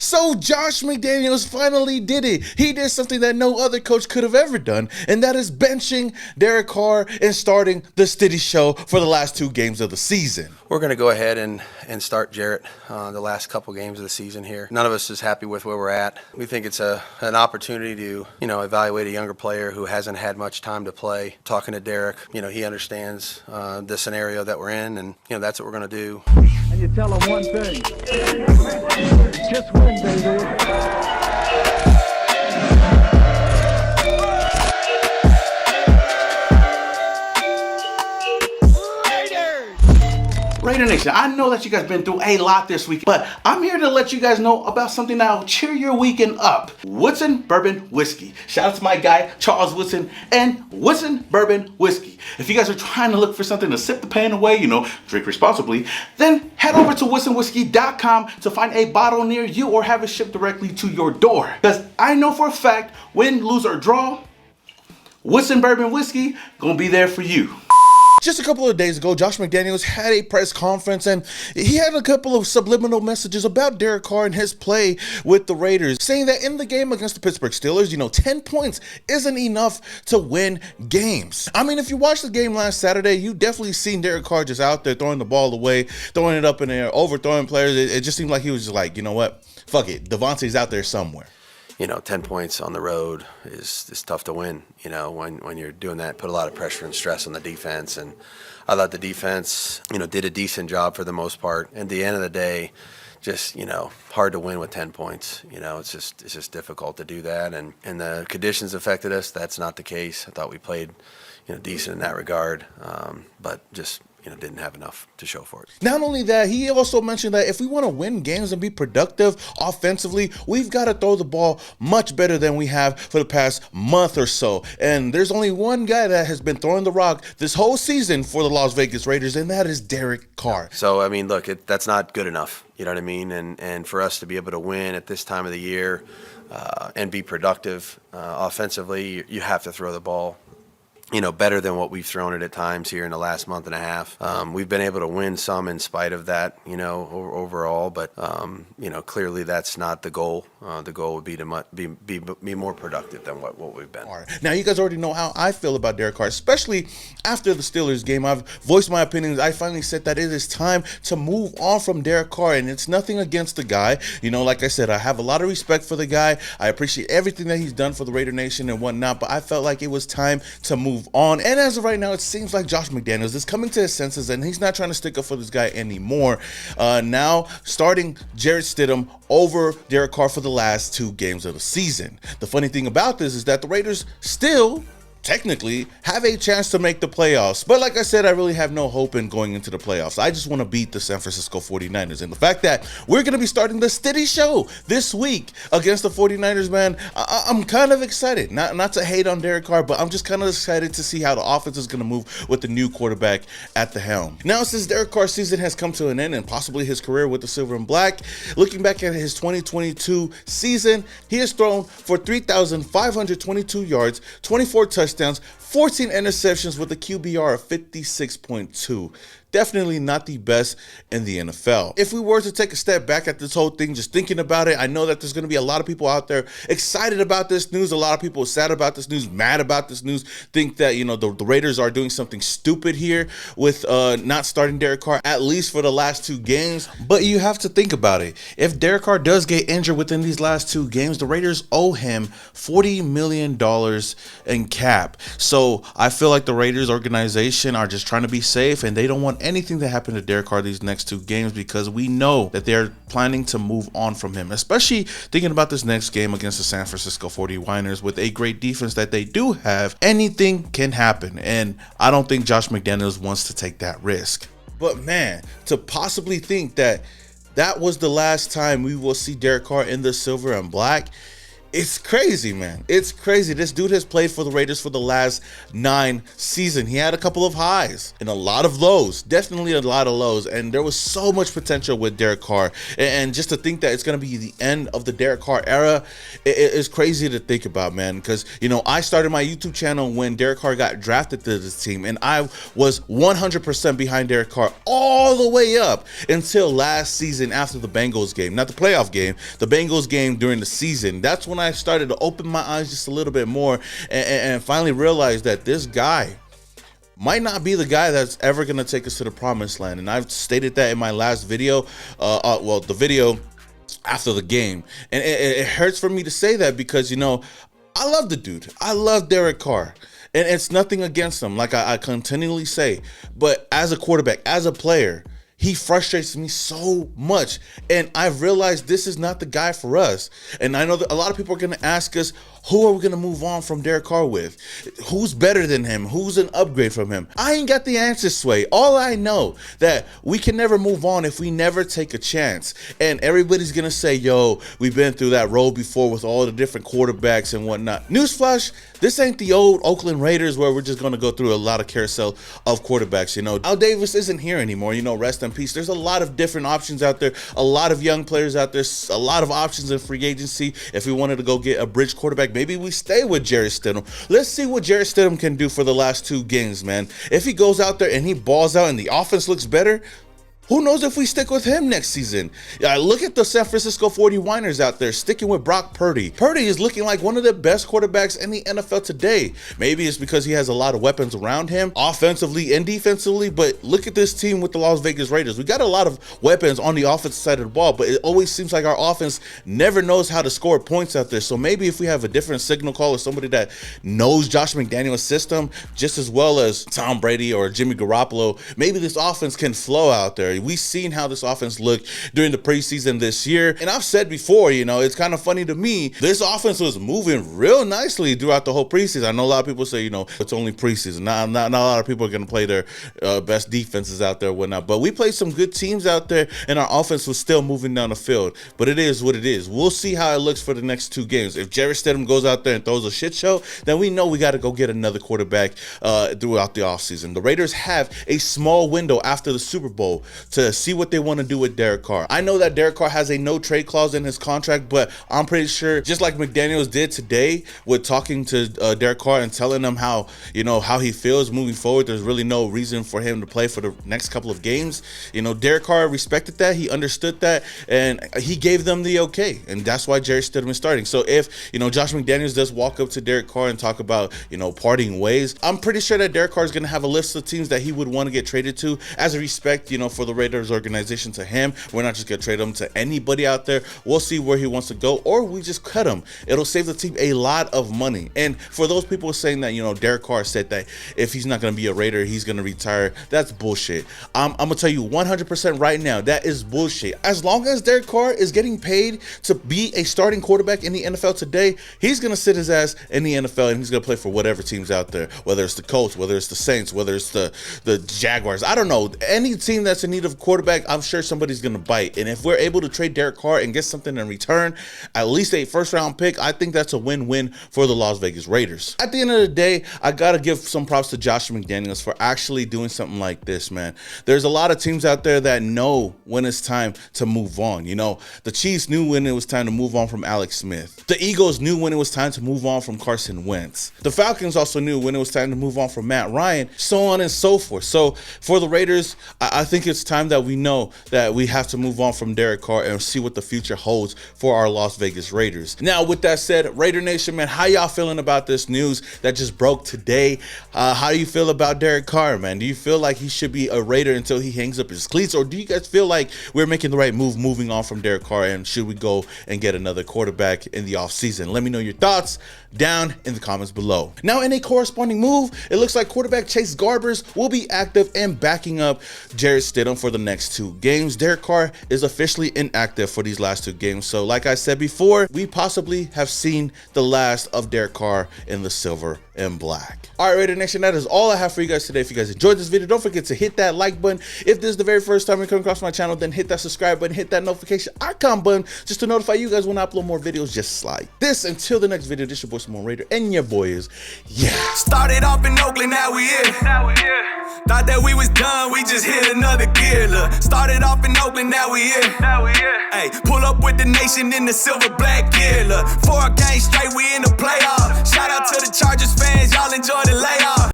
So Josh McDaniels finally did it. He did something that no other coach could have ever done, and that is benching Derek Carr and starting the Stidham show for the last 2 games of the season. We're going to go ahead and start Jarrett the last couple games of the season here. None of us is happy with where we're at. We think it's an opportunity to, evaluate a younger player who hasn't had much time to play. Talking to Derek, he understands the scenario that we're in, and, that's what we're going to do. And you tell them one thing, just win, baby. Raider Nation, I know that you guys been through a lot this week, but I'm here to let you guys know about something that'll cheer your weekend up. Woodson Bourbon Whiskey. Shout out to my guy, Charles Woodson, and Woodson Bourbon Whiskey. If you guys are trying to look for something to sip the pain away, drink responsibly, then head over to WoodsonWhiskey.com to find a bottle near you or have it shipped directly to your door. Because I know for a fact, win, lose, or draw, Woodson Bourbon Whiskey gonna be there for you. Just a couple of days ago, Josh McDaniels had a press conference and he had a couple of subliminal messages about Derek Carr and his play with the Raiders, saying that in the game against the Pittsburgh Steelers, 10 points isn't enough to win games. I mean, if you watched the game last Saturday, you definitely seen Derek Carr just out there throwing the ball away, throwing it up in the air, overthrowing players. It just seemed like he was just like, you know what, fuck it, Devontae's out there somewhere. 10 points on the road is tough to win, when you're doing that, put a lot of pressure and stress on the defense. And I thought the defense, did a decent job for the most part. At the end of the day, just, hard to win with 10 points. It's just difficult to do that. And the conditions affected us. That's not the case. I thought we played, decent in that regard, but just, didn't have enough to show for it. Not only that, he also mentioned that if we want to win games and be productive offensively, we've got to throw the ball much better than we have for the past month or so. And there's only one guy that has been throwing the rock this whole season for the Las Vegas Raiders, and that is Derek Carr. So, I mean, look, that's not good enough. You know what I mean? And for us to be able to win at this time of the year and be productive offensively, you have to throw the ball better than what we've thrown it at times here in the last month and a half. We've been able to win some in spite of that, overall, but, clearly that's not the goal. The goal would be to be more productive than what we've been. Now, you guys already know how I feel about Derek Carr, especially after the Steelers game. I've voiced my opinions. I finally said that it is time to move on from Derek Carr, and it's nothing against the guy. Like I said, I have a lot of respect for the guy. I appreciate everything that he's done for the Raider Nation and whatnot, but I felt like it was time to move on. And as of right now, it seems like Josh McDaniels is coming to his senses and he's not trying to stick up for this guy anymore. Now starting Jarrett Stidham over Derek Carr for the last 2 games of the season. The funny thing about this is that the Raiders still technically have a chance to make the playoffs, but like I said, I really have no hope in going into the playoffs. I just want to beat the San Francisco 49ers, and the fact that we're going to be starting the Stidham show this week against the 49ers, man, I'm kind of excited. Not to hate on Derek Carr, but I'm just kind of excited to see how the offense is going to move with the new quarterback at the helm. Now, since Derek Carr's season has come to an end and possibly his career with the Silver and Black, looking back at his 2022 season, he has thrown for 3,522 yards, 24 touchdowns, 14 interceptions with a QBR of 56.2. Definitely not the best in the NFL. If we were to take a step back at this whole thing, just thinking about it, I know that there's going to be a lot of people out there excited about this news. A lot of people sad about this news, mad about this news, think that, the Raiders are doing something stupid here with not starting Derek Carr, at least for the last 2 games. But you have to think about it. If Derek Carr does get injured within these last 2 games, the Raiders owe him $40 million in cap. So I feel like the Raiders organization are just trying to be safe, and they don't want anything to happen to Derek Carr these next 2 games, because we know that they're planning to move on from him, especially thinking about this next game against the San Francisco 49ers with a great defense that they do have. Anything can happen, and I don't think Josh McDaniels wants to take that risk. But man, to possibly think that that was the last time we will see Derek Carr in the Silver and Black, It's crazy, man. It's crazy. This dude has played for the Raiders for the last 9 seasons. He had a couple of highs and a lot of lows, definitely a lot of lows. And there was so much potential with Derek Carr. And just to think that it's going to be the end of the Derek Carr era is crazy to think about, man. Because, you know, I started my YouTube channel when Derek Carr got drafted to this team, and I was 100% behind Derek Carr all the way up until last season after the Bengals game, not the playoff game, the Bengals game during the season. That's when I started to open my eyes just a little bit more and finally realized that this guy might not be the guy that's ever going to take us to the promised land. And I've stated that in my last video, well, the video after the game. And it hurts for me to say that because, you know, I love the dude. I love Derek Carr. And it's nothing against him, like I continually say. But as a quarterback, as a player, he frustrates me so much. And I've realized this is not the guy for us. And I know that a lot of people are going to ask us, who are we going to move on from Derek Carr with? Who's better than him? Who's an upgrade from him? I ain't got the answer, Sway. All I know that we can never move on if we never take a chance. And everybody's going to say, yo, we've been through that road before with all the different quarterbacks and whatnot. Newsflash, this ain't the old Oakland Raiders where we're just going to go through a lot of carousel of quarterbacks. You know, Al Davis isn't here anymore. You know, rest in peace. There's a lot of different options out there, a lot of young players out there, a lot of options in free agency. If we wanted to go get a bridge quarterback, maybe we stay with Jarrett Stidham. Let's see what Jarrett Stidham can do for the last 2 games, man. If he goes out there and he balls out and the offense looks better, who knows if we stick with him next season? Look at the San Francisco 49ers out there sticking with Brock Purdy. Purdy is looking like one of the best quarterbacks in the NFL today. Maybe it's because he has a lot of weapons around him, offensively and defensively, but look at this team with the Las Vegas Raiders. We got a lot of weapons on the offensive side of the ball, but it always seems like our offense never knows how to score points out there. So maybe if we have a different signal call or somebody that knows Josh McDaniels' system just as well as Tom Brady or Jimmy Garoppolo, maybe this offense can flow out there. We've seen how this offense looked during the preseason this year. And I've said before, you know, it's kind of funny to me, this offense was moving real nicely throughout the whole preseason. I know a lot of people say, you know, it's only preseason. Not a lot of people are going to play their best defenses out there and whatnot. But we played some good teams out there, and our offense was still moving down the field. But it is what it is. We'll see how it looks for the next 2 games. If Jarrett Stidham goes out there and throws a shit show, then we know we got to go get another quarterback throughout the offseason. The Raiders have a small window after the Super Bowl to see what they want to do with Derek Carr. I know that Derek Carr has a no trade clause in his contract, but I'm pretty sure, just like McDaniels did today with talking to Derek Carr and telling him how, you know, how he feels moving forward, there's really no reason for him to play for the next couple of games. You know, Derek Carr respected that, he understood that, and he gave them the okay, and that's why Jarrett Stidham is starting. So if, you know, Josh McDaniels does walk up to Derek Carr and talk about, you know, parting ways, I'm pretty sure that Derek Carr is going to have a list of teams that he would want to get traded to as a respect, you know, for the Raiders organization to him. We're not just going to trade him to anybody out there. We'll see where he wants to go, or we just cut him. It'll save the team a lot of money. And for those people saying that, you know, Derek Carr said that if he's not going to be a Raider, he's going to retire, that's bullshit. I'm going to tell you 100% right now, that is bullshit. As long as Derek Carr is getting paid to be a starting quarterback in the NFL today, he's going to sit his ass in the NFL and he's going to play for whatever team's out there, whether it's the Colts, whether it's the Saints, whether it's the Jaguars. I don't know. Any team that's in need of a quarterback, I'm sure somebody's going to bite. And if we're able to trade Derek Carr and get something in return, at least a first-round pick, I think that's a win-win for the Las Vegas Raiders. At the end of the day, I got to give some props to Josh McDaniels for actually doing something like this, man. There's a lot of teams out there that know when it's time to move on. You know, the Chiefs knew when it was time to move on from Alex Smith. The Eagles knew when it was time to move on from Carson Wentz. The Falcons also knew when it was time to move on from Matt Ryan, so on and so forth. So for the Raiders, I think it's time that we know that we have to move on from Derek Carr and see what the future holds for our Las Vegas Raiders. Now, with that said, Raider Nation, man, how y'all feeling about this news that just broke today? How do you feel about Derek Carr, man? Do you feel like he should be a Raider until he hangs up his cleats, or do you guys feel like we're making the right move moving on from Derek Carr, and should we go and get another quarterback in the offseason? Let me know your thoughts down in the comments below. Now, in a corresponding move, it looks like quarterback Chase Garbers will be active and backing up Jarrett Stidham for for the next 2 games. Derek Carr is officially inactive for these last 2 games. So like I said before, we possibly have seen the last of Derek Carr in the silver and black. All right, Raider Nation, that is all I have for you guys today. If you guys enjoyed this video, don't forget to hit that like button. If this is the very first time you come across my channel, then hit that subscribe button, hit that notification icon button just to notify you guys when I upload more videos just like this. Until the next video, this your boy Simone Raider, and your boy is, yeah. Started off in Oakland, now we here. Thought that we was done, we just hit another gear. Look, started off in Oakland, now we here. Hey, pull up with the nation in the silver black gear. Look, 4 games straight, we in the playoff. Shout out to the Chargers fans, y'all enjoy the layoff.